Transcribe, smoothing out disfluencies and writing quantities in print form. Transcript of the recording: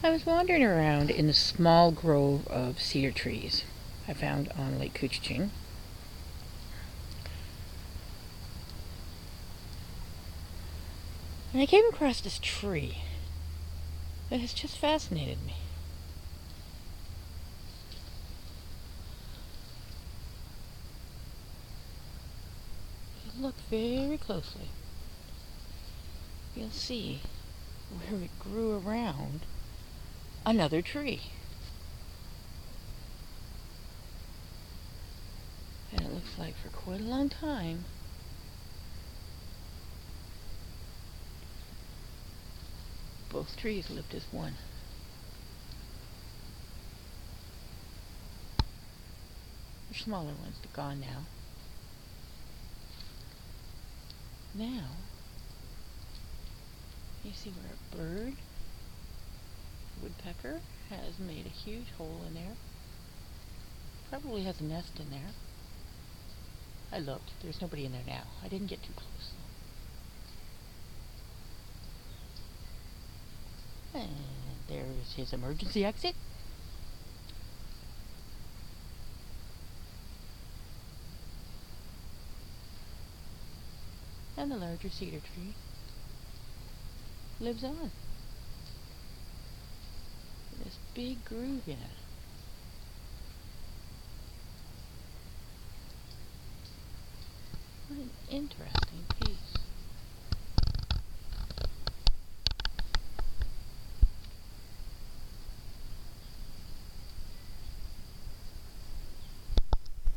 I was wandering around in the small grove of cedar trees I found on Lake Couchiching. And I came across this tree that has just fascinated me. If you look very closely, you'll see where it grew around another tree. And it looks like for quite a long time both trees lived as one. The smaller ones are gone now. Now, you see where a bird, woodpecker, has made a huge hole in there. Probably has a nest in there. I looked. There's nobody in there now. I didn't get too close. And there's his emergency exit. And the larger cedar tree lives on. This big groove in it. What an interesting piece.